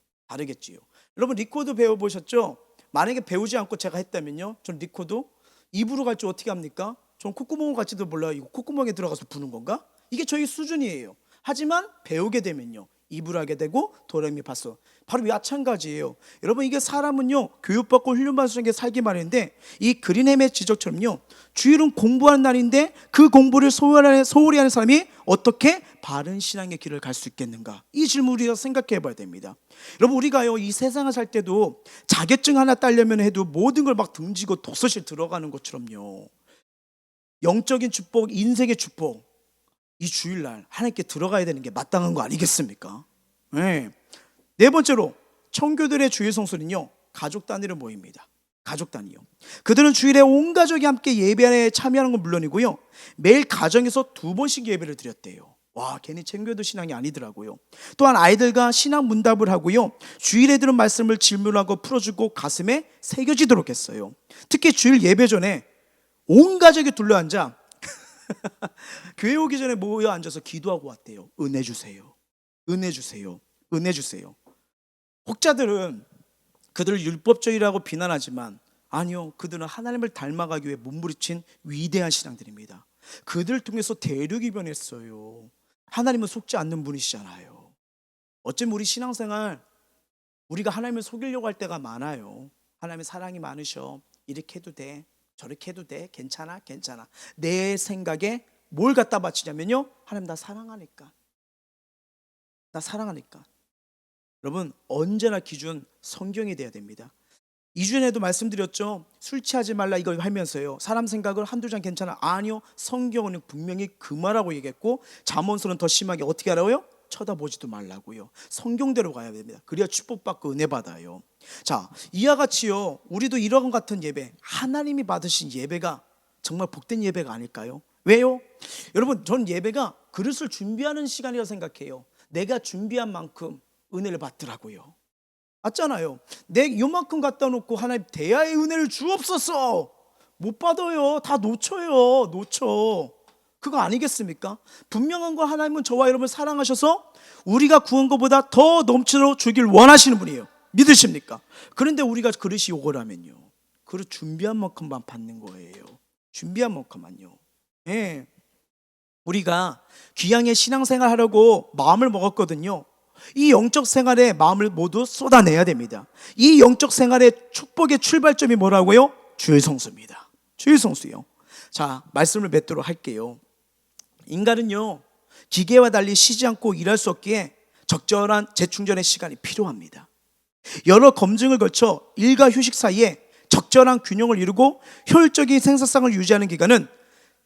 여러분 리코더 배워보셨죠? 만약에 배우지 않고 제가 했다면요, 전 리코더 입으로 갈 줄 어떻게 합니까? 전 콧구멍 갈지도 몰라요. 이거 콧구멍에 들어가서 부는 건가? 이게 저희 수준이에요. 하지만 배우게 되면요, 입으로 하게 되고 도레미파솔, 바로 마찬가지예요. 여러분, 이게 사람은요, 교육받고 훈련받은 게 살기만 했는데, 이 그린햄의 지적처럼요, 주일은 공부하는 날인데 그 공부를 소홀히 하는 사람이 어떻게 바른 신앙의 길을 갈 수 있겠는가? 이 질문을 우리가 생각해 봐야 됩니다. 여러분, 우리가요, 이 세상을 살 때도 자격증 하나 따려면 해도 모든 걸 막 등지고 독서실 들어가는 것처럼요, 영적인 축복, 인생의 축복, 이 주일날 하나님께 들어가야 되는 게 마땅한 거 아니겠습니까? 네. 네 번째로, 청교들의 주일 성수는요, 가족 단위로 모입니다. 가족 단위요. 그들은 주일에 온 가족이 함께 예배에 참여하는 건 물론이고요, 매일 가정에서 2번씩 예배를 드렸대요. 와, 괜히 챙겨도 신앙이 아니더라고요. 또한 아이들과 신앙 문답을 하고요, 주일에 들은 말씀을 질문하고 풀어주고 가슴에 새겨지도록 했어요. 특히 주일 예배 전에 온 가족이 둘러앉아 교회 오기 전에 모여 앉아서 기도하고 왔대요. 은혜 주세요, 은혜 주세요, 은혜 주세요. 혹자들은 그들을 율법주의라고 비난하지만 아니요, 그들은 하나님을 닮아가기 위해 몸부림친 위대한 신앙들입니다. 그들을 통해서 대륙이 변했어요. 하나님은 속지 않는 분이시잖아요. 어쩌면 우리 신앙생활, 우리가 하나님을 속이려고 할 때가 많아요. 하나님의 사랑이 많으셔, 이렇게 해도 돼, 저렇게 해도 돼, 괜찮아, 괜찮아. 내 생각에 뭘 갖다 바치냐면요, 하나님 나 사랑하니까, 나 사랑하니까. 여러분, 언제나 기준 성경이 돼야 됩니다. 이전에도 말씀드렸죠. 술 취하지 말라 이걸 하면서요, 사람 생각을 한두 잔 괜찮아. 아니요, 성경은 분명히 금하라고 얘기했고, 잠언서는 더 심하게 어떻게 하라고요? 쳐다보지도 말라고요. 성경대로 가야 됩니다. 그래야 축복받고 은혜 받아요. 자, 이와 같이요, 우리도 이런 같은 예배, 하나님이 받으신 예배가 정말 복된 예배가 아닐까요? 왜요? 여러분, 전 예배가 그릇을 준비하는 시간이라고 생각해요. 내가 준비한 만큼 은혜를 받더라고요. 맞잖아요. 내 요만큼 갖다 놓고 하나님 대야의 은혜를 주옵소서, 못 받아요. 다 놓쳐요. 놓쳐. 그거 아니겠습니까? 분명한 거, 하나님은 저와 여러분을 사랑하셔서 우리가 구한 것보다 더 넘치도록 주길 원하시는 분이에요. 믿으십니까? 그런데 우리가 그릇이 오거라면요, 그릇 준비한 만큼만 받는 거예요. 준비한 만큼만요. 예. 우리가 귀향의 신앙생활 하려고 마음을 먹었거든요. 이 영적 생활에 마음을 모두 쏟아내야 됩니다. 이 영적 생활의 축복의 출발점이 뭐라고요? 주의 성수입니다. 주의 성수요. 자, 말씀을 맺도록 할게요. 인간은요, 기계와 달리 쉬지 않고 일할 수 없기에 적절한 재충전의 시간이 필요합니다. 여러 검증을 거쳐 일과 휴식 사이에 적절한 균형을 이루고 효율적인 생산성을 유지하는 기간은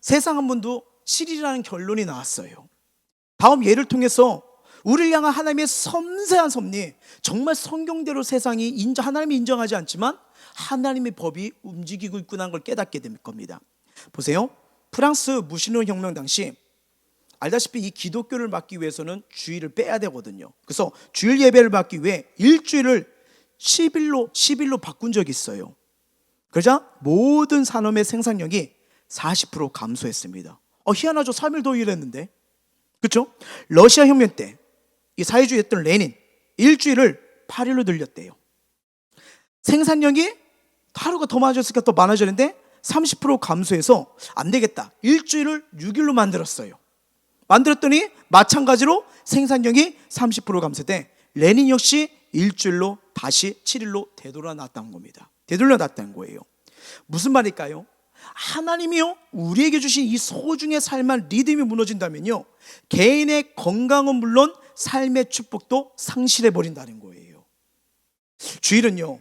세상 한 번도 7일이라는 결론이 나왔어요. 다음 예를 통해서 우리를 향한 하나님의 섬세한 섭리, 정말 성경대로 세상이 하나님이 인정하지 않지만 하나님의 법이 움직이고 있구나 걸 깨닫게 될 겁니다. 보세요. 프랑스 무신론 혁명 당시 알다시피 이 기독교를 막기 위해서는 주일을 빼야 되거든요. 그래서 주일 예배를 받기 위해 일주일을 10일로 바꾼 적이 있어요. 그러자 모든 산업의 생산력이 40% 감소했습니다. 희한하죠. 3일 더 일했는데. 그렇죠? 러시아 혁명 때 이 사회주의였던 레닌, 일주일을 8일로 늘렸대요. 생산력이 하루가 더 많아졌으니까 더 많아졌는데 30% 감소해서 안 되겠다, 일주일을 6일로 만들었어요. 만들었더니 마찬가지로 생산력이 30% 감소돼 레닌 역시 일주일로 다시 7일로 되돌아났다는 겁니다. 되돌려놨다는 거예요. 무슨 말일까요? 하나님이요, 우리에게 주신 이 소중의 삶의 리듬이 무너진다면요, 개인의 건강은 물론 삶의 축복도 상실해버린다는 거예요. 주일은요,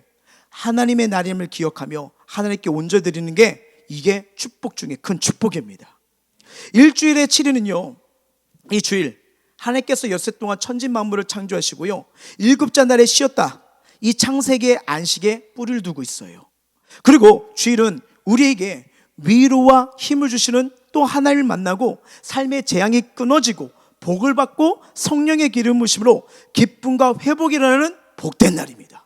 하나님의 날임을 기억하며 하나님께 온전드리는 게 이게 축복 중에 큰 축복입니다. 일주일의 7일은요, 이 주일 하나님께서 엿새 동안 천지 만물을 창조하시고요, 일곱째 날에 쉬었다, 이 창세기의 안식에 뿌리를 두고 있어요. 그리고 주일은 우리에게 위로와 힘을 주시는 또 하나님을 만나고 삶의 재앙이 끊어지고 복을 받고 성령의 기름 부으심으로 기쁨과 회복이 일어나는 복된 날입니다.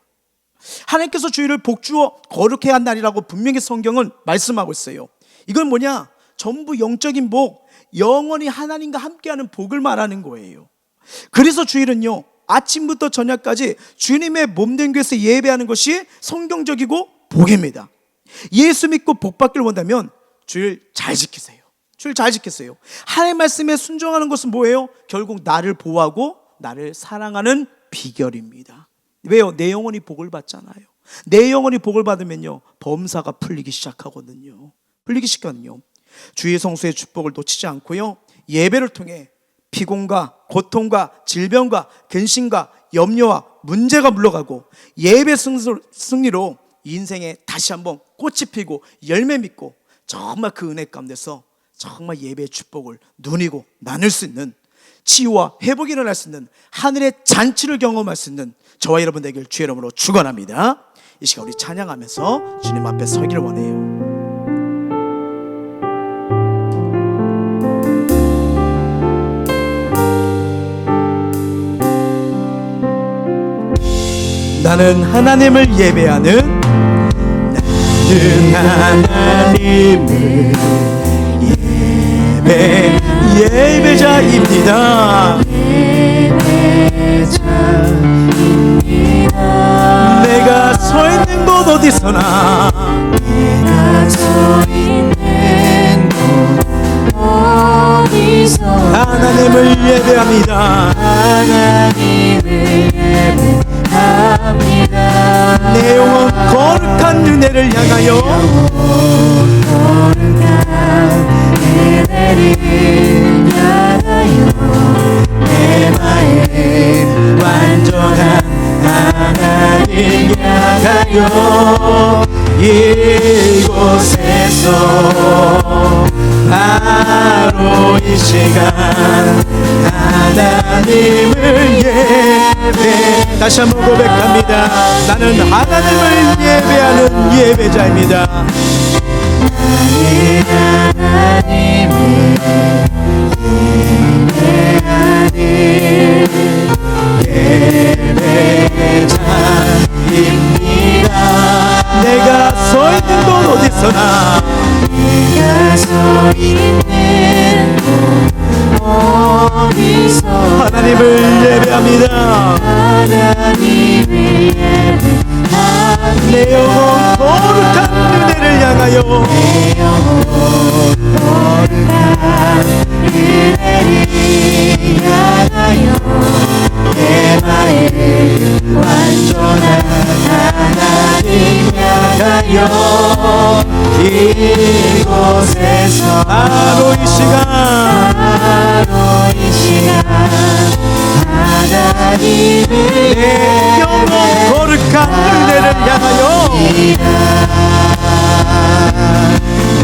하나님께서 주일을 복주어 거룩해 한 날이라고 분명히 성경은 말씀하고 있어요. 이건 뭐냐? 전부 영적인 복, 영원히 하나님과 함께하는 복을 말하는 거예요. 그래서 주일은요, 아침부터 저녁까지 주님의 몸된 교회에서 예배하는 것이 성경적이고 복입니다. 예수 믿고 복 받기를 원한다면 주일 잘 지키세요. 주일 잘 지키세요. 하나님의 말씀에 순종하는 것은 뭐예요? 결국 나를 보호하고 나를 사랑하는 비결입니다. 왜요? 내 영혼이 복을 받잖아요. 내 영혼이 복을 받으면요, 범사가 풀리기 시작하거든요. 풀리기 시작하거든요. 주의 성수의 축복을 놓치지 않고요, 예배를 통해 피곤과 고통과 질병과 근심과 염려와 문제가 물러가고 예배 승리로 인생에 다시 한번 꽃이 피고 열매 맺고 정말 그 은혜 가운데서 정말 예배의 축복을 누리고 나눌 수 있는, 치유와 회복이 일어날 수 있는 하늘의 잔치를 경험할 수 있는 저와 여러분 되길 주의 이름으로 축원합니다. 이 시간 우리 찬양하면서 주님 앞에 서기를 원해요. 나는 하나님을 예배하는, 나는 하나님을 예배자입니다. 내가 서 있는 곳 어디서나, 내가 서 있는 곳 어디서나 하나님을 예배합니다. 하나님을 예배합니다. 내 영혼 거룩한 은혜를 향하여, 거룩한 은혜를 향하여 내 마음 완전한 하나님 향하여 이곳에서 바로 이 시간 하나님을 예배. 다시 한번 고백합니다. 나는 하나님을 예배하는 예배자입니다. 하나님을 예배하는 예배자입니다. 내가 서 있는 곳 어디서나, 내가 서 있는 곳 어디서나 하나님을 예배합니다. 하나님을 예배합니다. 내 영혼 거룩한 은혜를 향하여, 내 영혼 거룩한 은혜를 향하여 내 마음 완전한 하나님 향하여 이곳에서 바로 이 시간 하나님을 내 영혼 거룩한 은혜를 향하여,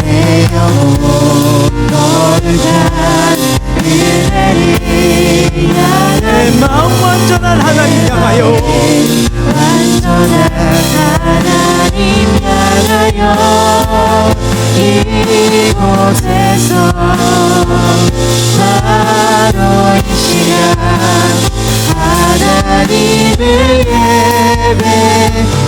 내 영혼 거룩한 은혜를 내 마음 완전한 하나님 향하여, 완전한 하나님 향하여 이곳에서 바로 이 시간 하나님을 예배합니다.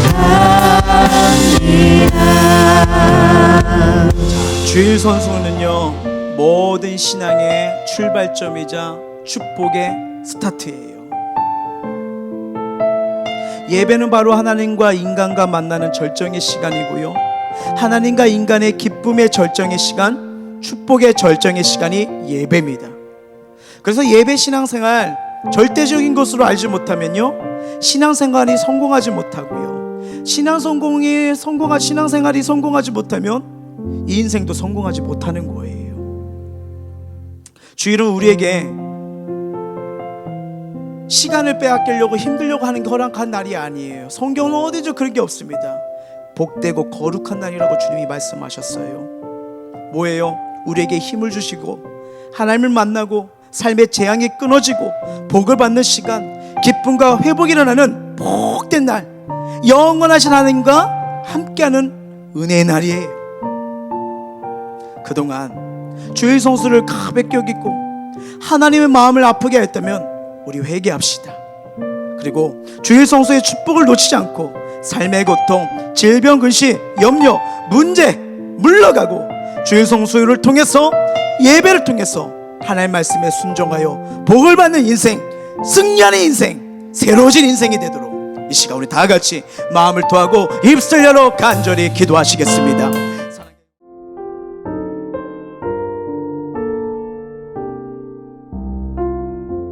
주일 선수는요, 모든 신앙의 출발점이자 축복의 스타트예요. 예배는 바로 하나님과 인간과 만나는 절정의 시간이고요, 하나님과 인간의 기쁨의 절정의 시간, 축복의 절정의 시간이 예배입니다. 그래서 예배 신앙생활 절대적인 것으로 알지 못하면요, 신앙생활이 성공하지 못하고요, 신앙생활이 성공하지 못하면 이 인생도 성공하지 못하는 거예요. 주일은 우리에게 시간을 빼앗기려고 힘들려고 하는 게 허락한 날이 아니에요. 성경은 어디죠 그런 게 없습니다. 복되고 거룩한 날이라고 주님이 말씀하셨어요. 뭐예요? 우리에게 힘을 주시고 하나님을 만나고 삶의 재앙이 끊어지고 복을 받는 시간, 기쁨과 회복이 일어나는 복된 날, 영원하신 하나님과 함께하는 은혜의 날이에요. 그동안 주일 성수를 가볍게 여기고 하나님의 마음을 아프게 했다면 우리 회개합시다. 그리고 주일 성수의 축복을 놓치지 않고 삶의 고통, 질병, 근심, 염려, 문제 물러가고 주일 성수를 통해서, 예배를 통해서 하나님의 말씀에 순종하여 복을 받는 인생, 승리하는 인생, 새로워진 인생이 되도록 이 시간 우리 다 같이 마음을 토하고 입술 열어 간절히 기도하시겠습니다.